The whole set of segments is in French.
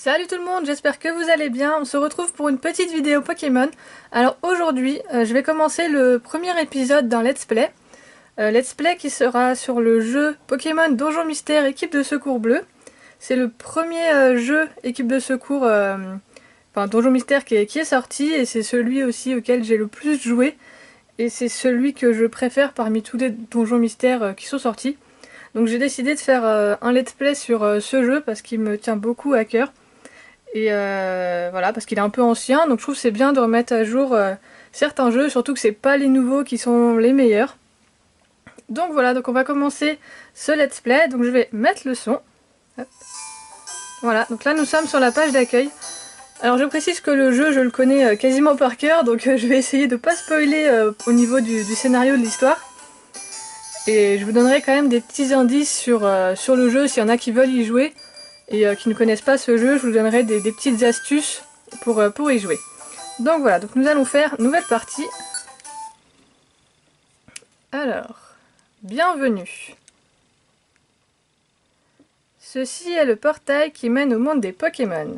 Salut tout le monde, j'espère que vous allez bien. On se retrouve pour une petite vidéo Pokémon. Alors aujourd'hui, je vais commencer le premier épisode d'un let's play. Let's play qui sera sur le jeu Pokémon Donjon Mystère équipe de secours bleu. C'est le premier jeu équipe de secours, enfin Donjon Mystère qui est sorti, et c'est celui aussi auquel j'ai le plus joué. Et c'est celui que je préfère parmi tous les Donjons Mystères qui sont sortis. Donc j'ai décidé de faire un let's play sur ce jeu parce qu'il me tient beaucoup à cœur. Et voilà, parce qu'il est un peu ancien, donc je trouve que c'est bien de remettre à jour certains jeux, surtout que c'est pas les nouveaux qui sont les meilleurs. Donc voilà, donc on va commencer ce let's play, donc je vais mettre le son. Hop. Voilà, donc là nous sommes sur la page d'accueil. Alors je précise que le jeu je le connais quasiment par cœur, donc je vais essayer de pas spoiler au niveau du scénario de l'histoire. Et je vous donnerai quand même des petits indices sur le jeu s'il y en a qui veulent y jouer. Et qui ne connaissent pas ce jeu, je vous donnerai des petites astuces pour y jouer. Donc voilà, donc nous allons faire nouvelle partie. Alors, bienvenue. Ceci est le portail qui mène au monde des Pokémon.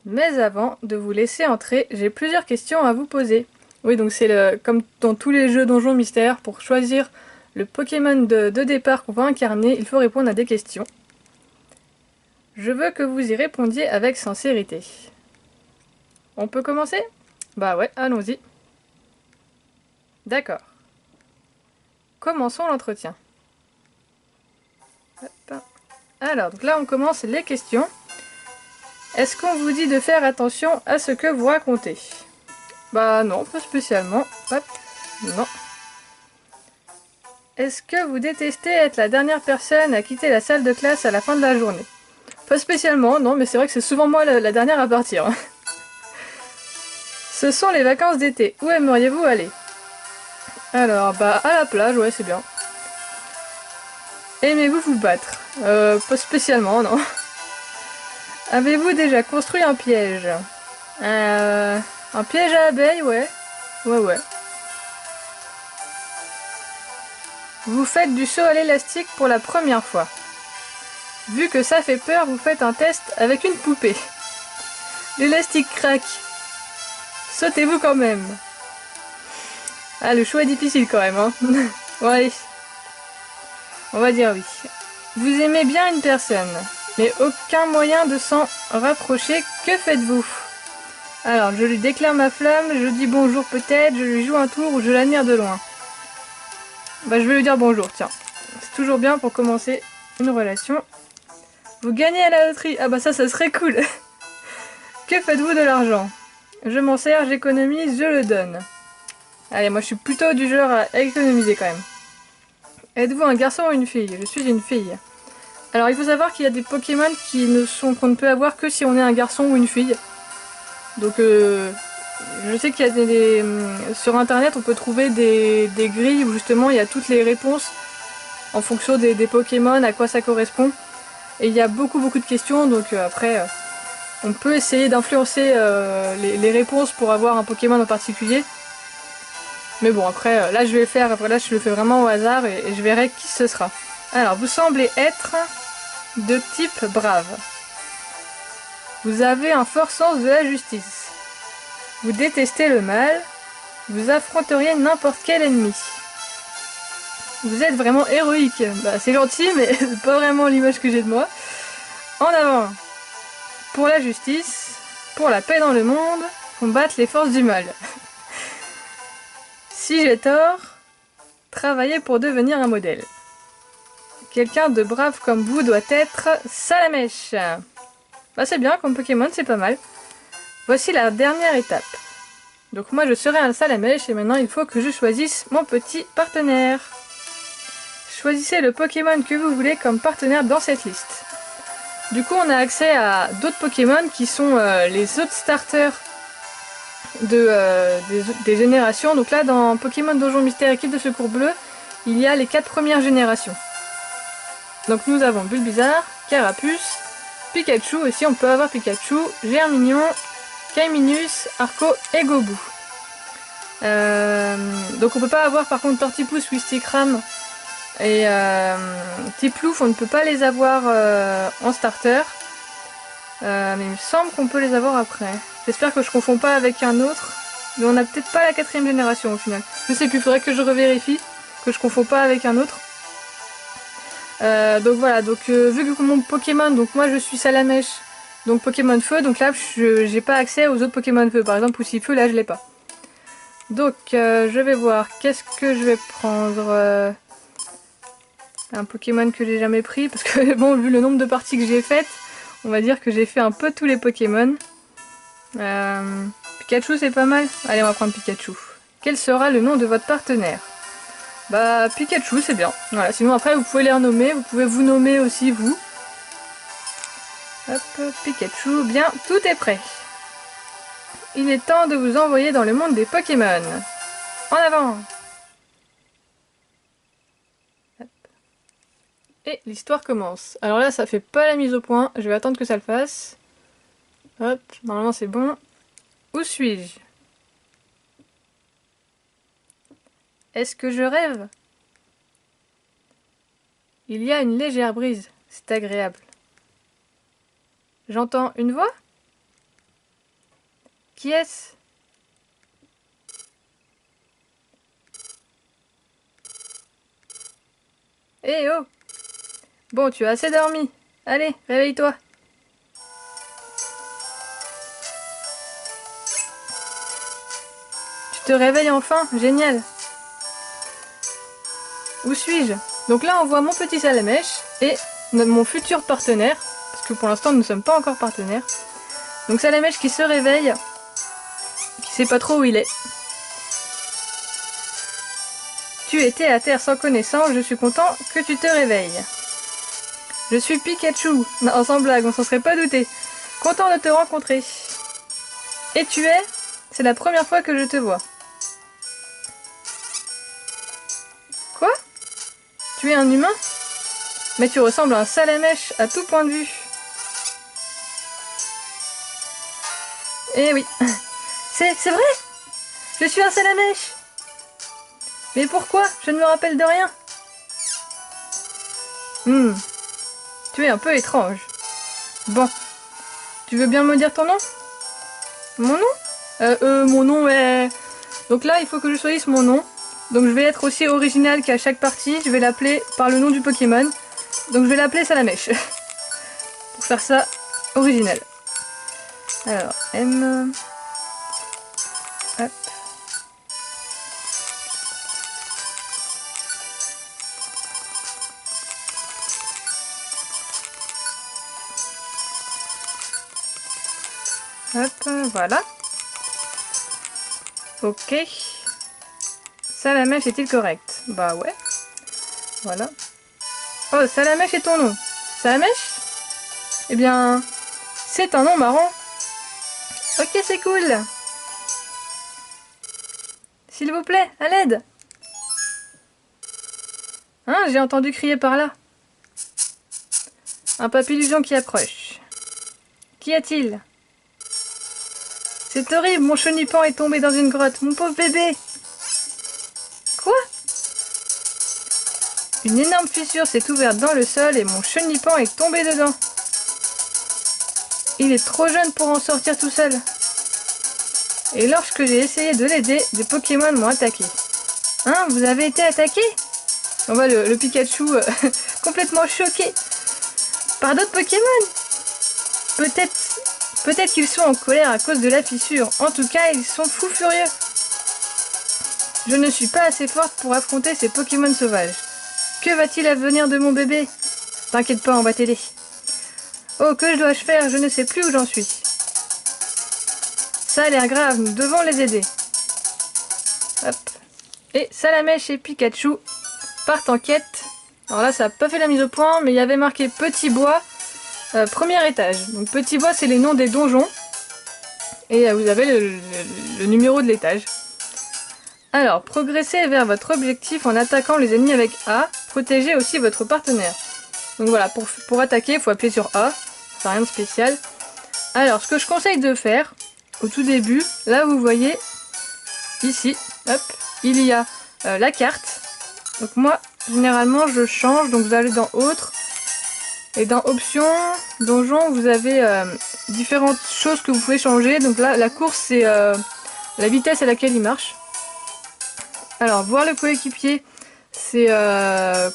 Mais avant de vous laisser entrer, j'ai plusieurs questions à vous poser. Oui, donc c'est comme dans tous les jeux Donjons Mystères, pour choisir le Pokémon de départ qu'on va incarner, il faut répondre à des questions. Je veux que vous y répondiez avec sincérité. On peut commencer? Bah ouais, allons-y. D'accord. Commençons l'entretien. Alors, donc là on commence les questions. Est-ce qu'on vous dit de faire attention à ce que vous racontez? Bah non, pas spécialement. Hop, non. Est-ce que vous détestez être la dernière personne à quitter la salle de classe à la fin de la journée? Pas spécialement, non, mais c'est vrai que c'est souvent moi la dernière à partir. Ce sont les vacances d'été. Où aimeriez-vous aller? Alors, bah, à la plage, ouais, c'est bien. Aimez-vous vous battre? Pas spécialement, non. Avez-vous déjà construit un piège? Un piège à abeilles, ouais. Ouais. Vous faites du saut à l'élastique pour la première fois. Vu que ça fait peur, vous faites un test avec une poupée. L'élastique craque. Sautez-vous quand même. Ah, le choix est difficile quand même, hein. Ouais. On va dire oui. Vous aimez bien une personne, mais aucun moyen de s'en rapprocher. Que faites-vous? Alors, je lui déclare ma flamme, je dis bonjour peut-être, je lui joue un tour ou je l'admire de loin. Bah, je vais lui dire bonjour, tiens. C'est toujours bien pour commencer une relation. Vous gagnez à la loterie. Ah bah ça serait cool. Que faites-vous de l'argent? Je m'en sers, j'économise, je le donne. Allez, moi je suis plutôt du genre à économiser quand même. Êtes-vous un garçon ou une fille? Je suis une fille. Alors il faut savoir qu'il y a des Pokémon qu'on ne peut avoir que si on est un garçon ou une fille. Donc je sais qu'il y a sur internet on peut trouver des grilles où justement il y a toutes les réponses en fonction des Pokémon, à quoi ça correspond. Et il y a beaucoup de questions, donc après on peut essayer d'influencer les réponses pour avoir un Pokémon en particulier. Mais bon, après, là je le fais vraiment au hasard et je verrai qui ce sera. Alors, vous semblez être de type brave. Vous avez un fort sens de la justice. Vous détestez le mal. Vous affronteriez n'importe quel ennemi. Vous êtes vraiment héroïque. Bah, c'est gentil, mais c'est pas vraiment l'image que j'ai de moi. En avant. Pour la justice, pour la paix dans le monde, combattre les forces du mal. Si j'ai tort, travaillez pour devenir un modèle. Quelqu'un de brave comme vous doit être Salamèche. Bah c'est bien comme Pokémon, c'est pas mal. Voici la dernière étape. Donc moi je serai un Salamèche et maintenant il faut que je choisisse mon petit partenaire. Choisissez le Pokémon que vous voulez comme partenaire dans cette liste. Du coup on a accès à d'autres Pokémon qui sont les autres starters des générations. Donc là dans Pokémon Donjon Mystère équipe de secours bleu, il y a les 4 premières générations. Donc nous avons Bulbizarre, Carapuce, Pikachu aussi, on peut avoir Pikachu, Germignon, Kaiminus, Arco et Gobu. Donc on peut pas avoir par contre Tortipousse, Wistikram et Tiplouf, on ne peut pas les avoir en starter. Mais il me semble qu'on peut les avoir après. J'espère que je confonds pas avec un autre. Mais on n'a peut-être pas la 4e génération au final. Je sais plus, faudrait que je revérifie. Que je confonds pas avec un autre. Donc voilà, donc vu que mon Pokémon, donc moi je suis Salamèche, donc Pokémon Feu, donc là j'ai pas accès aux autres Pokémon Feu. Par exemple, Poussifeu, là je l'ai pas. Donc je vais voir, qu'est-ce que je vais prendre un Pokémon que j'ai jamais pris, parce que bon, vu le nombre de parties que j'ai faites, on va dire que j'ai fait un peu tous les Pokémon. Pikachu c'est pas mal. Allez, on va prendre Pikachu. Quel sera le nom de votre partenaire? Bah Pikachu c'est bien. Voilà, sinon après vous pouvez les renommer, vous pouvez vous nommer aussi vous. Hop, Pikachu, bien, tout est prêt. Il est temps de vous envoyer dans le monde des Pokémon. En avant! Hop. Et l'histoire commence. Alors là ça fait pas la mise au point, je vais attendre que ça le fasse. Hop, normalement c'est bon. Où suis-je? Est-ce que je rêve? Il y a une légère brise, c'est agréable. J'entends une voix? Qui est-ce? Eh oh! Bon, tu as assez dormi. Allez, réveille-toi. Tu te réveilles enfin? Génial! Où suis-je? Donc là, on voit mon petit Salamèche et mon futur partenaire, parce que pour l'instant, nous ne sommes pas encore partenaires. Donc Salamèche qui se réveille, qui sait pas trop où il est. Tu étais à terre sans connaissance, je suis content que tu te réveilles. Je suis Pikachu. Non, sans blague, on s'en serait pas douté. Content de te rencontrer. Et tu es? C'est la première fois que je te vois. Quoi? Tu es un humain? Mais tu ressembles à un Salamèche à tout point de vue. Eh oui. C'est vrai? Je suis un Salamèche. Mais pourquoi? Je ne me rappelle de rien. Tu es un peu étrange. Bon. Tu veux bien me dire ton nom? Mon nom? Mon nom est... Donc là, il faut que je choisisse mon nom. Donc je vais être aussi original qu'à chaque partie. Je vais l'appeler par le nom du Pokémon. Donc je vais l'appeler Salamèche. Pour faire ça original. Alors, M... Hop. Hop, voilà. Ok. Salamèche est-il correct? Bah ouais. Voilà. Oh, Salamèche est ton nom. Salamèche? Eh bien, c'est un nom marrant. Ok, c'est cool. S'il vous plaît, à l'aide. Hein, j'ai entendu crier par là. Un papillusion qui approche. Qu'y a-t-il? C'est horrible, mon chenipan est tombé dans une grotte. Mon pauvre bébé. Quoi? Une énorme fissure s'est ouverte dans le sol et mon chenipan est tombé dedans. Il est trop jeune pour en sortir tout seul. Et lorsque j'ai essayé de l'aider, des Pokémon m'ont attaqué. Hein, vous avez été attaqué? On voit le Pikachu complètement choqué par d'autres Pokémon. Peut-être qu'ils sont en colère à cause de la fissure. En tout cas, ils sont fous furieux. Je ne suis pas assez forte pour affronter ces Pokémon sauvages. Que va-t-il advenir de mon bébé? T'inquiète pas, on va t'aider. Oh, que dois-je faire? Je ne sais plus où j'en suis. Ça a l'air grave, nous devons les aider. Hop. Et Salamèche et Pikachu partent en quête. Alors là, ça n'a pas fait la mise au point, mais il y avait marqué Petit Bois, premier étage. Donc Petit Bois, c'est les noms des donjons. Et vous avez le numéro de l'étage. Alors, progressez vers votre objectif en attaquant les ennemis avec A. Protégez aussi votre partenaire. Donc voilà, pour attaquer, il faut appuyer sur A. C'est rien de spécial. Alors, ce que je conseille de faire, au tout début, là vous voyez, ici, hop, il y a la carte. Donc moi, généralement, je change. Donc vous allez dans Autres. Et dans options, donjon, vous avez différentes choses que vous pouvez changer. Donc là, la course, c'est la vitesse à laquelle il marche. Alors, voir le coéquipier, c'est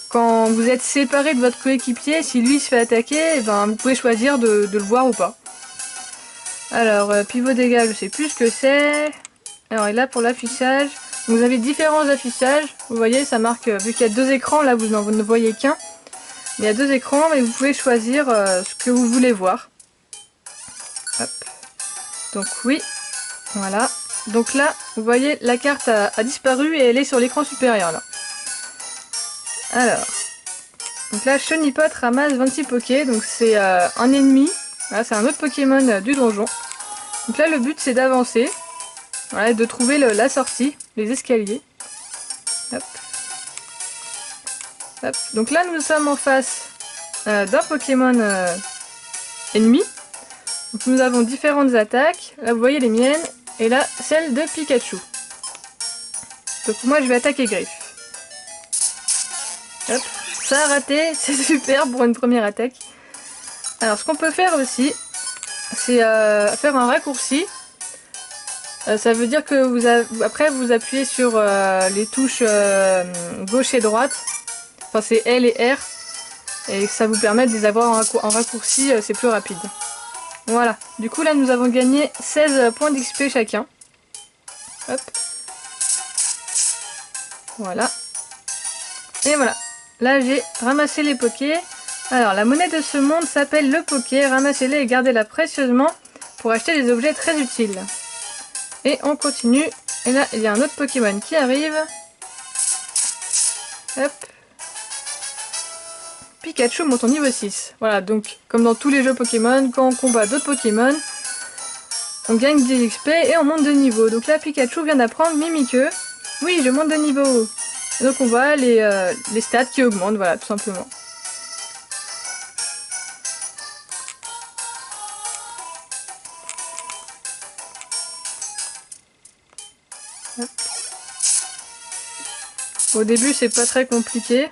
quand vous êtes séparé de votre coéquipier, si lui se fait attaquer, eh ben, vous pouvez choisir de le voir ou pas. Alors, pivot dégâts, je sais plus ce que c'est. Alors, et là, pour l'affichage, vous avez différents affichages. Vous voyez, ça marque, vu qu'il y a deux écrans, là, vous ne voyez qu'un. Il y a deux écrans, mais vous pouvez choisir ce que vous voulez voir. Hop. Donc oui, voilà. Donc là, vous voyez, la carte a disparu et elle est sur l'écran supérieur, là. Alors, donc là, Chonipot ramasse 26 Poké, donc c'est un ennemi. Voilà, c'est un autre Pokémon du donjon. Donc là, le but, c'est d'avancer. Voilà, de trouver la sortie, les escaliers. Hop. Hop. Donc là, nous sommes en face d'un Pokémon ennemi. Donc nous avons différentes attaques. Là, vous voyez les miennes. Et là, celle de Pikachu. Donc moi, je vais attaquer Griffe. Hop. Ça a raté. C'est super pour une première attaque. Alors, ce qu'on peut faire aussi, c'est faire un raccourci. Ça veut dire que après, vous appuyez sur les touches gauche et droite. Enfin, c'est L et R. Et ça vous permet de les avoir en raccourci, c'est plus rapide. Voilà. Du coup, là, nous avons gagné 16 points d'XP chacun. Hop. Voilà. Et voilà. Là, j'ai ramassé les Pokés. Alors, la monnaie de ce monde s'appelle le Poké. Ramassez-les et gardez-la précieusement pour acheter des objets très utiles. Et on continue. Et là, il y a un autre Pokémon qui arrive. Hop. Pikachu monte au niveau 6. Voilà, donc comme dans tous les jeux Pokémon, quand on combat d'autres Pokémon, on gagne des XP et on monte de niveau. Donc là, Pikachu vient d'apprendre Mimikyu. Oui, je monte de niveau. Et donc on voit les stats qui augmentent, voilà, tout simplement. Hop. Au début, c'est pas très compliqué.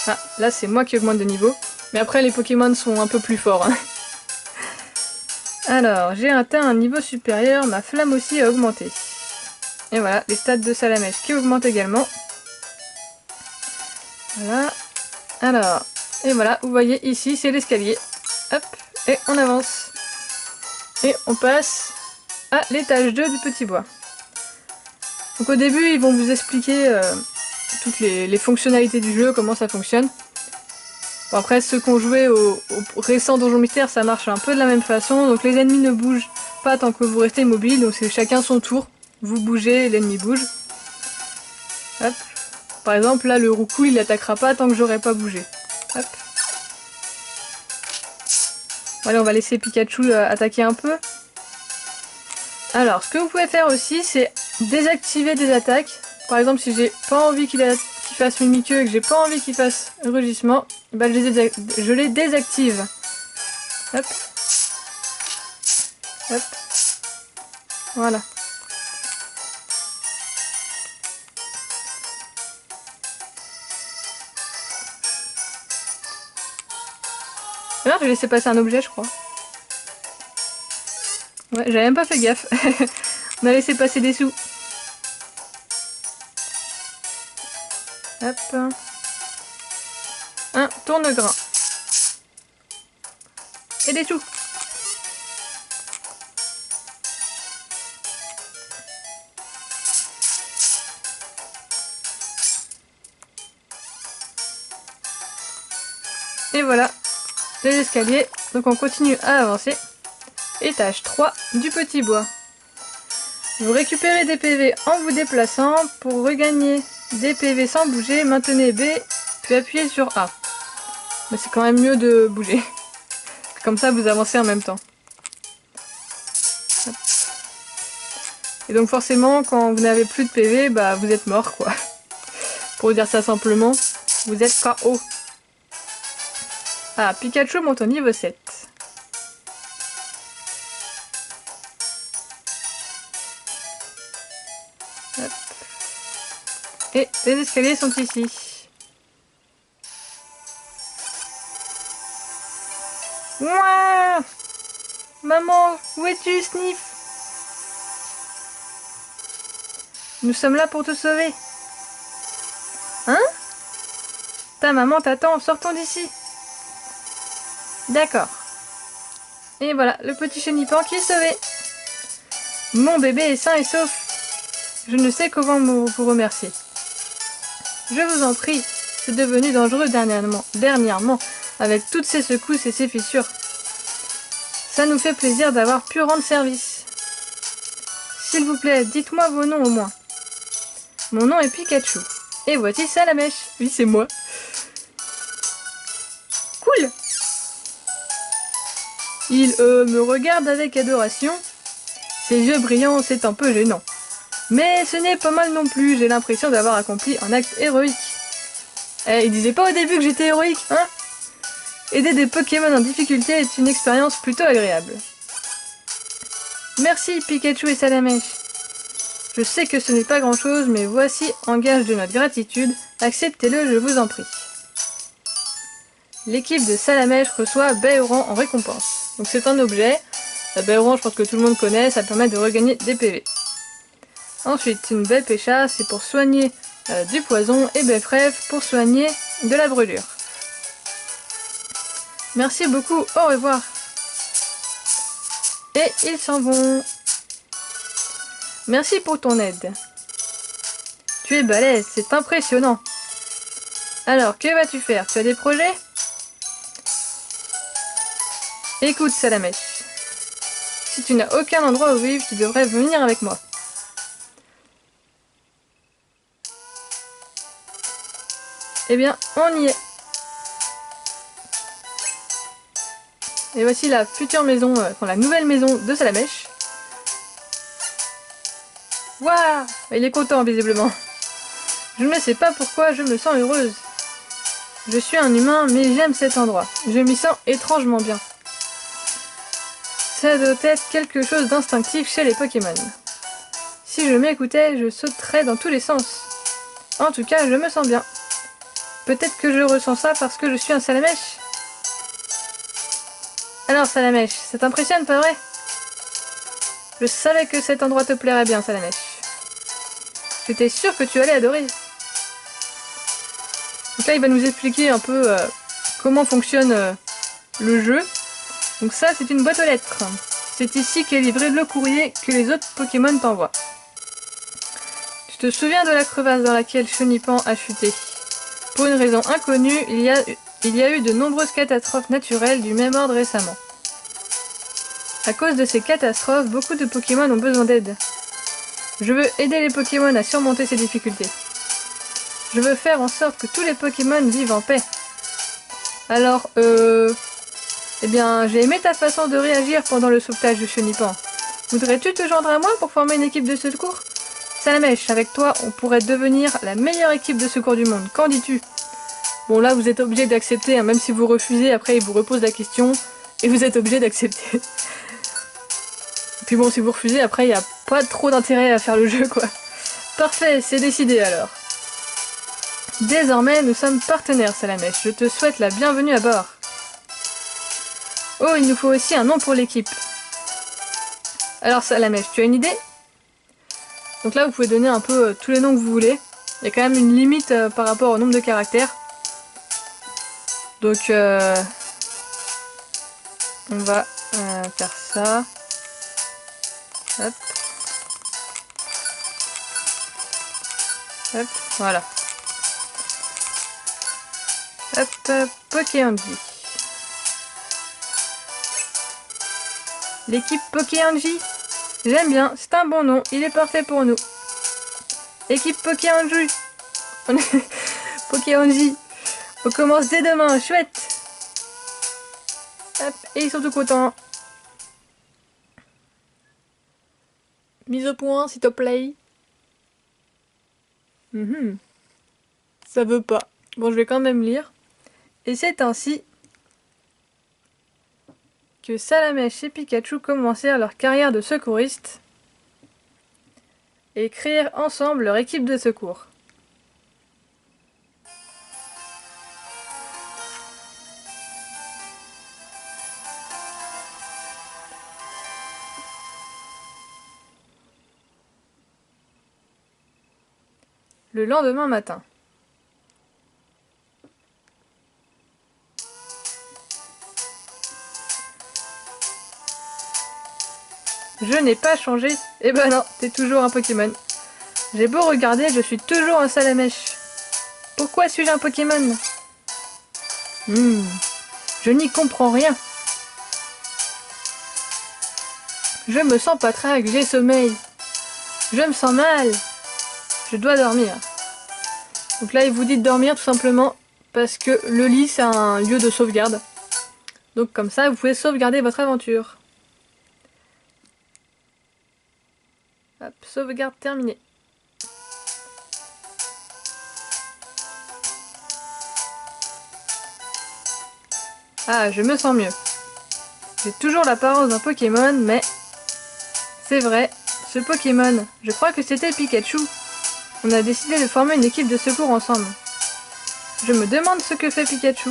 Ah, là, c'est moi qui augmente de niveau. Mais après, les Pokémon sont un peu plus forts. Hein. Alors, j'ai atteint un niveau supérieur, ma flamme aussi a augmenté. Et voilà, les stats de Salamèche qui augmentent également. Voilà. Alors, et voilà, vous voyez ici, c'est l'escalier. Hop, et on avance. Et on passe à l'étage 2 du petit bois. Donc au début, ils vont vous expliquer toutes les fonctionnalités du jeu, comment ça fonctionne. Bon, après, ceux qui ont joué au récent Donjon Mystère, ça marche un peu de la même façon. Donc les ennemis ne bougent pas tant que vous restez immobile. Donc c'est chacun son tour. Vous bougez, l'ennemi bouge. Hop. Par exemple, là, le Roucou, il attaquera pas tant que j'aurai pas bougé. Hop. Voilà, on va laisser Pikachu attaquer un peu. Alors, ce que vous pouvez faire aussi, c'est désactiver des attaques. Par exemple, si j'ai pas envie qu'il fasse Mimikyu et que j'ai pas envie qu'il fasse Rugissement, bah, je les désactive. Hop. Hop. Voilà. Alors, j'ai laissé passer un objet, je crois. Ouais, j'avais même pas fait gaffe. On a laissé passer des sous. Hop. Un tourne-grain. Et des sous. Et voilà, les escaliers. Donc on continue à avancer. Étage 3 du petit bois. Vous récupérez des PV en vous déplaçant. Pour regagner des PV sans bouger, maintenez B, puis appuyez sur A. Mais c'est quand même mieux de bouger. Comme ça, vous avancez en même temps. Hop. Et donc forcément, quand vous n'avez plus de PV, bah vous êtes mort, quoi. Pour dire ça simplement, vous êtes KO. Ah, Pikachu monte au niveau 7. Hop. Et les escaliers sont ici. Ouah! Maman, où es-tu, Sniff? Nous sommes là pour te sauver. Hein? Ta maman t'attend, sortons d'ici. D'accord. Et voilà, le petit chenipan qui est sauvé. Mon bébé est sain et sauf. Je ne sais comment vous remercier. Je vous en prie, c'est devenu dangereux dernièrement, avec toutes ces secousses et ces fissures. Ça nous fait plaisir d'avoir pu rendre service. S'il vous plaît, dites-moi vos noms au moins. Mon nom est Pikachu. Et voici Salamèche. Oui, c'est moi. Cool. Il me regarde avec adoration. Ses yeux brillants, c'est un peu gênant. Mais ce n'est pas mal non plus, j'ai l'impression d'avoir accompli un acte héroïque. Eh, il disait pas au début que j'étais héroïque, hein? Aider des Pokémon en difficulté est une expérience plutôt agréable. Merci Pikachu et Salamèche. Je sais que ce n'est pas grand chose, mais voici en gage de notre gratitude. Acceptez-le, je vous en prie. L'équipe de Salamèche reçoit Baioran en récompense. Donc c'est un objet. Baioran, je pense que tout le monde connaît, ça permet de regagner des PV. Ensuite, une baie pécha, c'est pour soigner du poison, et baie frève pour soigner de la brûlure. Merci beaucoup, au revoir. Et ils s'en vont. Merci pour ton aide. Tu es balèze, c'est impressionnant. Alors, que vas-tu faire? Tu as des projets? Écoute, Salamèche. Si tu n'as aucun endroit où vivre, tu devrais venir avec moi. Eh bien, on y est. Et voici la future maison, la nouvelle maison de Salamèche. Waouh! Il est content, visiblement. Je ne sais pas pourquoi je me sens heureuse. Je suis un humain, mais j'aime cet endroit. Je m'y sens étrangement bien. Ça doit être quelque chose d'instinctif chez les Pokémon. Si je m'écoutais, je sauterais dans tous les sens. En tout cas, je me sens bien. Peut-être que je ressens ça parce que je suis un Salamèche. Alors Salamèche, ça t'impressionne, pas vrai? Je savais que cet endroit te plairait bien, Salamèche. J'étais sûre que tu allais adorer. Donc là, il va nous expliquer un peu comment fonctionne le jeu. Donc ça, c'est une boîte aux lettres. C'est ici qu'est livré le courrier que les autres Pokémon t'envoient. Tu te souviens de la crevasse dans laquelle Chenipan a chuté? Pour une raison inconnue, il y a eu de nombreuses catastrophes naturelles du même ordre récemment. À cause de ces catastrophes, beaucoup de Pokémon ont besoin d'aide. Je veux aider les Pokémon à surmonter ces difficultés. Je veux faire en sorte que tous les Pokémon vivent en paix. Alors, eh bien, j'ai aimé ta façon de réagir pendant le sauvetage de Chenipan. Voudrais-tu te joindre à moi pour former une équipe de secours? Salamèche, avec toi, on pourrait devenir la meilleure équipe de secours du monde. Qu'en dis-tu? Bon, là, vous êtes obligé d'accepter, hein, même si vous refusez, après, il vous repose la question, et vous êtes obligé d'accepter. Puis bon, si vous refusez, après, il n'y a pas trop d'intérêt à faire le jeu, quoi. Parfait, c'est décidé, alors. Désormais, nous sommes partenaires, Salamèche. Je te souhaite la bienvenue à bord. Oh, il nous faut aussi un nom pour l'équipe. Alors, Salamèche, tu as une idée? Donc là, vous pouvez donner un peu tous les noms que vous voulez. Il y a quand même une limite par rapport au nombre de caractères. Donc, on va faire ça. Hop. Hop, voilà. Hop, Pokéanji. L'équipe Pokéanji. J'aime bien, c'est un bon nom, il est parfait pour nous. Équipe Pokéanji. Pokéanji. On commence dès demain, chouette. Hop, et ils sont tout contents. Mise au point, s'il te plaît. Ça veut pas. Bon, je vais quand même lire. Et c'est ainsi que Salamèche et Pikachu commencèrent leur carrière de secouristes et créèrent ensemble leur équipe de secours. Le lendemain matin. Je n'ai pas changé. Eh ben non, t'es toujours un Pokémon. J'ai beau regarder, je suis toujours un Salamèche. Pourquoi suis-je un Pokémon? Je n'y comprends rien. Je me sens pas trague, j'ai sommeil. Je me sens mal. Je dois dormir. Donc là, il vous dit de dormir tout simplement parce que le lit, c'est un lieu de sauvegarde. Donc comme ça, vous pouvez sauvegarder votre aventure. Hop, sauvegarde terminée. Ah, je me sens mieux. J'ai toujours l'apparence d'un Pokémon, mais... C'est vrai, ce Pokémon, je crois que c'était Pikachu. On a décidé de former une équipe de secours ensemble. Je me demande ce que fait Pikachu.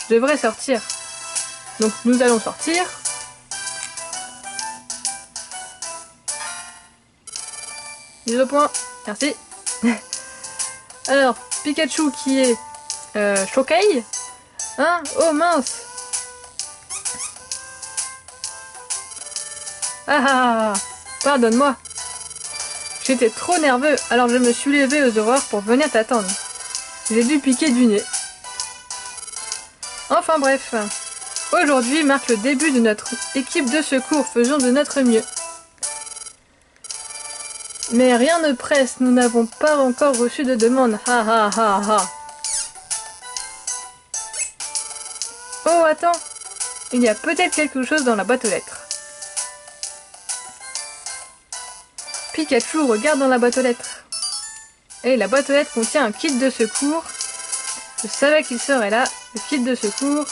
Je devrais sortir. Donc nous allons sortir. Mise au point. Merci. Alors, Pikachu qui est... Shokai. Hein? Oh mince. Ah, pardonne-moi. J'étais trop nerveux, alors je me suis levé aux aurores pour venir t'attendre. J'ai dû piquer du nez. Enfin bref. Aujourd'hui marque le début de notre équipe de secours, faisons de notre mieux. Mais rien ne presse, nous n'avons pas encore reçu de demande. Ha ha ha ha. Oh attends, il y a peut-être quelque chose dans la boîte aux lettres. Pikachu regarde dans la boîte aux lettres. Et la boîte aux lettres contient un kit de secours. Je savais qu'il serait là, le kit de secours.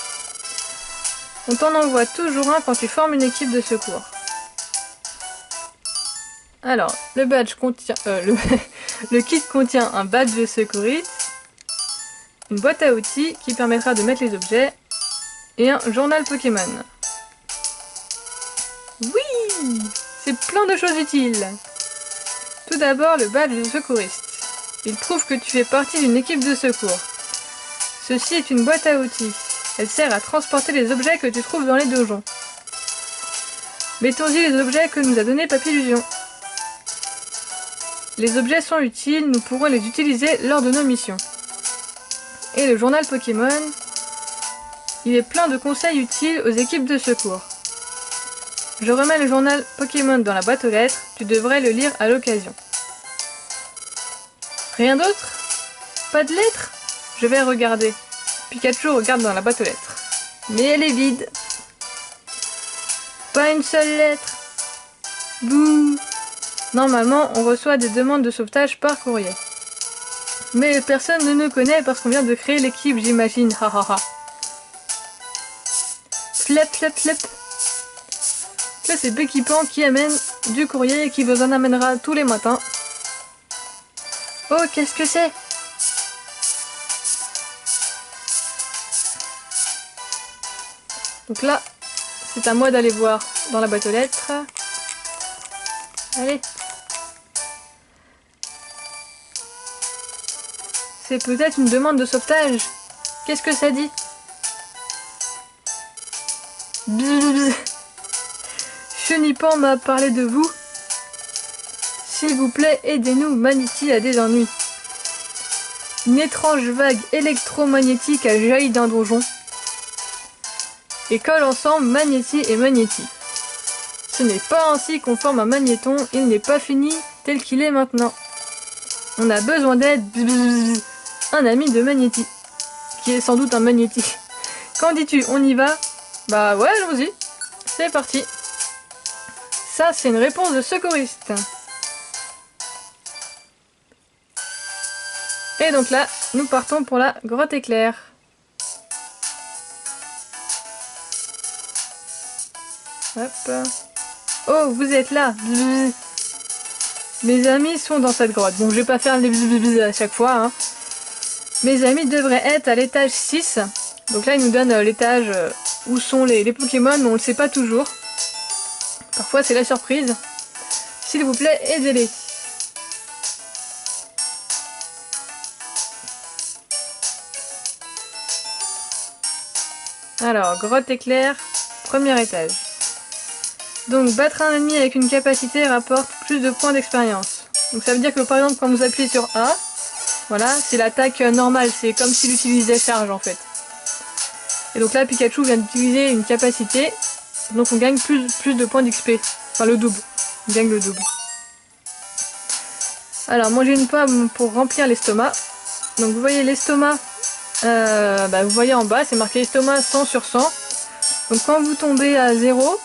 On t'en envoie toujours un quand tu formes une équipe de secours. Alors, le badge contient... le kit contient un badge de secouriste, une boîte à outils qui permettra de mettre les objets, et un journal Pokémon. Oui! C'est plein de choses utiles. Tout d'abord, le badge de secouriste. Il prouve que tu fais partie d'une équipe de secours. Ceci est une boîte à outils. Elle sert à transporter les objets que tu trouves dans les donjons. Mettons-y les objets que nous a donnés Papillusion. Les objets sont utiles, nous pourrons les utiliser lors de nos missions. Et le journal Pokémon, il est plein de conseils utiles aux équipes de secours. Je remets le journal Pokémon dans la boîte aux lettres, tu devrais le lire à l'occasion. Rien d'autre? Pas de lettres? Je vais regarder. Pikachu regarde dans la boîte aux lettres. Mais elle est vide. Pas une seule lettre. Bouh! Normalement, on reçoit des demandes de sauvetage par courrier. Mais personne ne nous connaît parce qu'on vient de créer l'équipe, j'imagine. Ha ha ha. Flap flap flap. Là, c'est Becky Pan qui amène du courrier et qui vous en amènera tous les matins. Oh, qu'est-ce que c'est? Donc là, c'est à moi d'aller voir dans la boîte aux lettres. Allez. C'est peut-être une demande de sauvetage. Qu'est-ce que ça dit? Bzzz. Chenipan m'a parlé de vous. S'il vous plaît, aidez-nous, Manity a des ennuis. Une étrange vague électromagnétique a jailli d'un donjon et colle ensemble Magnéti et Magnéti. Ce n'est pas ainsi qu'on forme un magnéton, il n'est pas fini tel qu'il est maintenant. On a besoin d'aide. Un ami de Magnéti, qui est sans doute un Magnéti. Qu'en dis-tu, on y va? Bah ouais, allons-y. C'est parti. Ça, c'est une réponse de secouriste. Et donc là, nous partons pour la grotte éclair. Hop. Oh, vous êtes là. Mes amis sont dans cette grotte. Bon, je vais pas faire les bzzz à chaque fois. Hein. Mes amis devraient être à l'étage 6. Donc là, ils nous donnent l'étage où sont les Pokémon, mais on le sait pas toujours. Parfois, c'est la surprise. S'il vous plaît, aidez-les. Alors, grotte éclair, premier étage. Donc, battre un ennemi avec une capacité rapporte plus de points d'expérience. Donc ça veut dire que par exemple, quand vous appuyez sur A, voilà, c'est l'attaque normale, c'est comme s'il utilisait charge en fait. Et donc là, Pikachu vient d'utiliser une capacité, donc on gagne plus de points d'XP. Enfin, le double. On gagne le double. Alors, manger une pomme pour remplir l'estomac. Donc vous voyez l'estomac, vous voyez en bas, c'est marqué estomac 100 sur 100. Donc quand vous tombez à 0,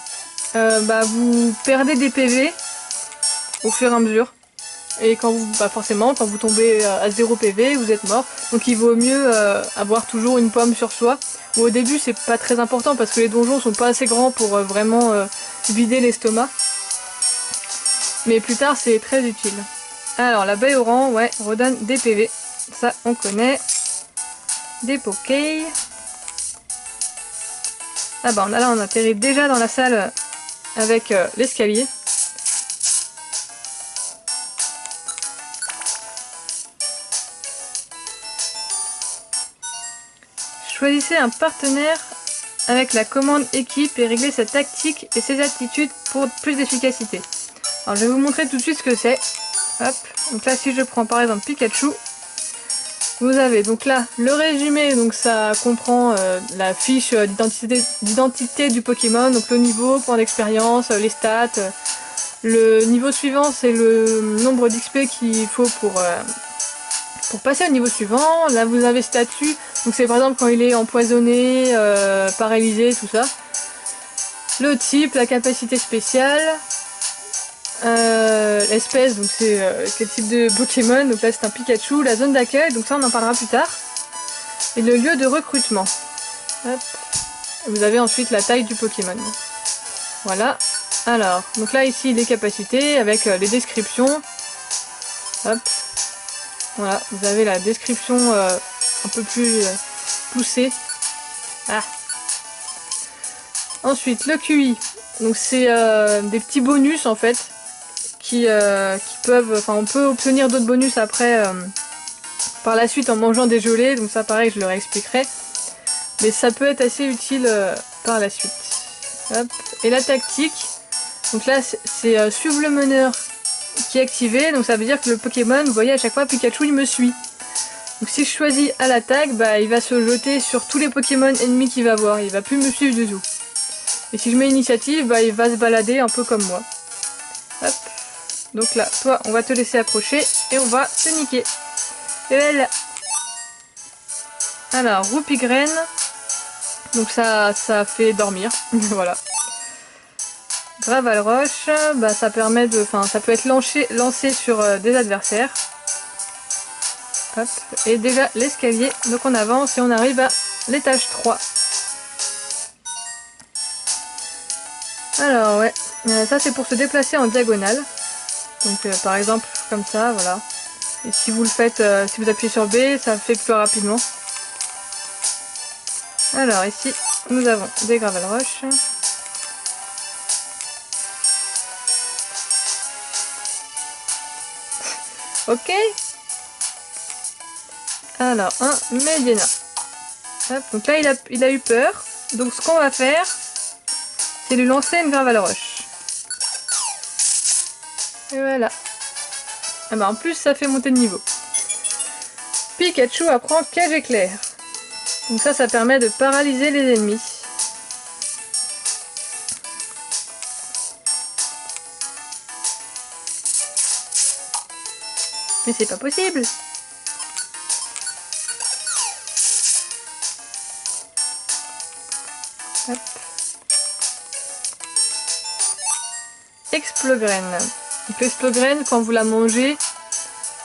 vous perdez des PV au fur et à mesure. Et quand vous, forcément, quand vous tombez à 0 PV, vous êtes mort. Donc il vaut mieux avoir toujours une pomme sur soi. Ou au début, c'est pas très important parce que les donjons sont pas assez grands pour vraiment vider l'estomac. Mais plus tard, c'est très utile. Alors, la baie au rang, ouais, redonne des PV. Ça, on connaît. Des Poké. Ah bah, là, on atterrit déjà dans la salle avec l'escalier. Choisissez un partenaire avec la commande équipe et réglez sa tactique et ses attitudes pour plus d'efficacité. Alors je vais vous montrer tout de suite ce que c'est. Hop, donc là si je prends par exemple Pikachu, vous avez donc là le résumé, donc ça comprend la fiche d'identité du Pokémon, donc le niveau, point d'expérience, les stats. Le niveau suivant c'est le nombre d'XP qu'il faut pour passer au niveau suivant. Là vous avez statut, donc c'est par exemple quand il est empoisonné, paralysé, tout ça. Le type, la capacité spéciale, l'espèce, donc c'est quel type de Pokémon, donc là c'est un Pikachu, la zone d'accueil, donc ça on en parlera plus tard. Et le lieu de recrutement. Hop. Vous avez ensuite la taille du Pokémon. Voilà. Alors, donc là ici les capacités avec les descriptions. Hop. Voilà, vous avez la description un peu plus poussée. Ah. Ensuite, le QI. Donc c'est des petits bonus en fait qui peuvent, enfin on peut obtenir d'autres bonus après par la suite en mangeant des gelées. Donc ça pareil, je le réexpliquerai. Mais ça peut être assez utile par la suite. Hop. Et la tactique. Donc là c'est suivre le meneur qui est activé, donc ça veut dire que le Pokémon, vous voyez à chaque fois Pikachu il me suit. Donc si je choisis à l'attaque, il va se jeter sur tous les Pokémon ennemis qu'il va voir, il va plus me suivre du tout. Et si je mets initiative, il va se balader un peu comme moi. Hop. Donc là, toi on va te laisser approcher et on va te niquer. Et elle. Alors, Roupigraine. Donc ça fait dormir, voilà. Graval Roche, ça permet de, ça peut être lancé sur des adversaires. Hop. Et déjà l'escalier, donc on avance et on arrive à l'étage 3. Alors ouais, ça c'est pour se déplacer en diagonale. Donc par exemple comme ça, voilà. Et si vous le faites, si vous appuyez sur B, ça fait plus rapidement. Alors ici, nous avons des Gravel Roche. Ok. Alors, un Medina. Hop, donc là, il a eu peur. Donc, ce qu'on va faire, c'est lui lancer une Gravel Roche. Et voilà. Ah en plus, ça fait monter de niveau. Pikachu apprend Cage éclair. Donc ça permet de paralyser les ennemis. Mais c'est pas possible. Hop. Explograine. Donc l'explograine, quand vous la mangez,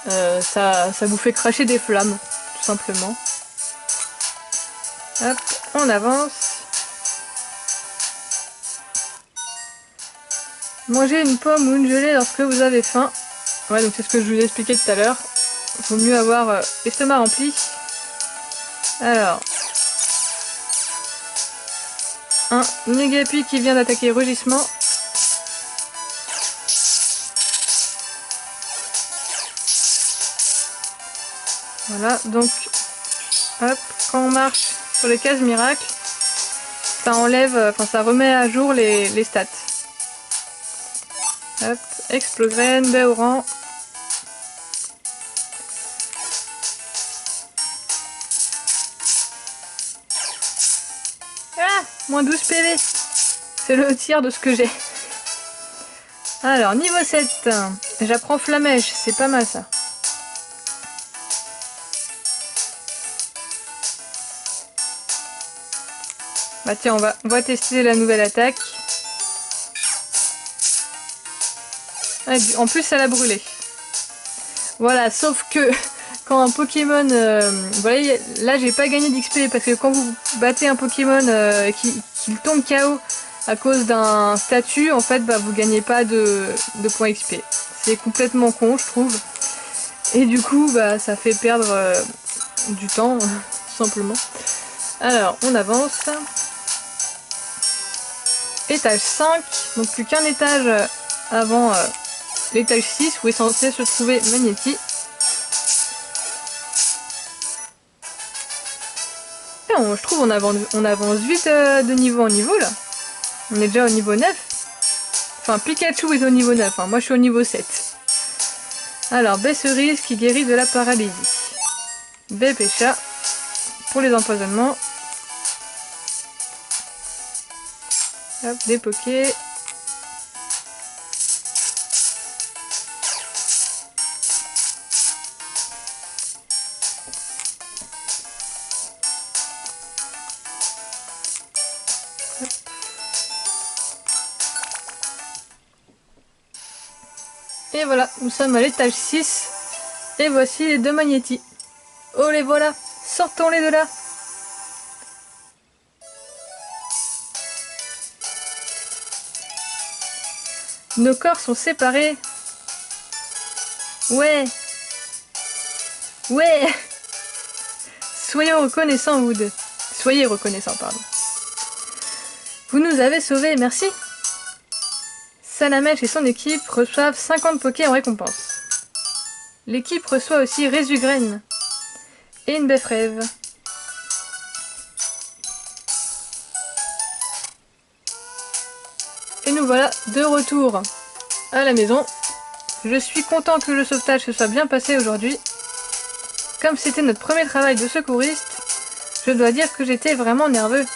ça vous fait cracher des flammes, tout simplement. Hop, on avance. Mangez une pomme ou une gelée lorsque vous avez faim. Ouais, donc c'est ce que je vous ai expliqué tout à l'heure. Il vaut mieux avoir l'estomac rempli. Alors, un Negapi qui vient d'attaquer Rugissement. Voilà, donc, hop, quand on marche sur les cases miracles, ça enlève, enfin ça remet à jour les stats. Hop, Exploseraine, baie au rang. Ah, moins 12 PV. C'est le tiers de ce que j'ai. Alors, niveau 7, j'apprends Flamèche, c'est pas mal ça. Bah tiens, on va tester la nouvelle attaque. Ah, en plus, ça l'a brûlé. Voilà, sauf que quand un Pokémon... vous voyez, là, j'ai pas gagné d'XP parce que quand vous battez un Pokémon qui tombe KO à cause d'un statut, en fait, bah, vous gagnez pas de points XP. C'est complètement con, je trouve. Et du coup, bah, ça fait perdre du temps, tout simplement. Alors, on avance. Étage 5, donc plus qu'un étage avant l'étage 6 où est censé se trouver Magnéti. Et je trouve on avance vite de niveau en niveau là. On est déjà au niveau 9. Enfin, Pikachu est au niveau 9, hein. Moi je suis au niveau 7. Alors, baie cerise qui guérit de la paralysie. Baie pécha pour les empoisonnements. Hop, des pokés. Et voilà, nous sommes à l'étage 6. Et voici les deux Magnétis. Oh les voilà, sortons-les de là. Nos corps sont séparés. Ouais. Ouais. Soyons reconnaissants, Wood. Soyez reconnaissants, pardon. Vous nous avez sauvés, merci. Salamèche et son équipe reçoivent 50 Pokés en récompense. L'équipe reçoit aussi Résugraine et une baie frève. Et nous voilà de retour à la maison. Je suis content que le sauvetage se soit bien passé aujourd'hui. Comme c'était notre premier travail de secouriste, je dois dire que j'étais vraiment nerveux.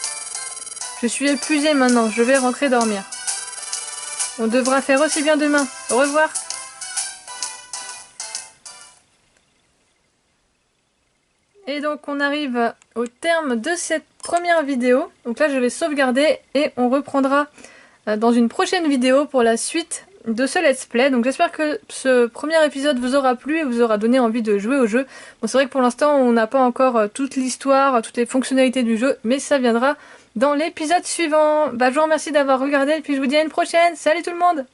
Je suis épuisée maintenant, je vais rentrer dormir. On devra faire aussi bien demain. Au revoir. Et donc on arrive au terme de cette première vidéo. Donc là je vais sauvegarder et on reprendra dans une prochaine vidéo pour la suite de ce let's play. Donc j'espère que ce premier épisode vous aura plu et vous aura donné envie de jouer au jeu. Bon, c'est vrai que pour l'instant on n'a pas encore toute l'histoire, toutes les fonctionnalités du jeu, mais ça viendra dans l'épisode suivant. Bah, je vous remercie d'avoir regardé et puis je vous dis à une prochaine. Salut tout le monde!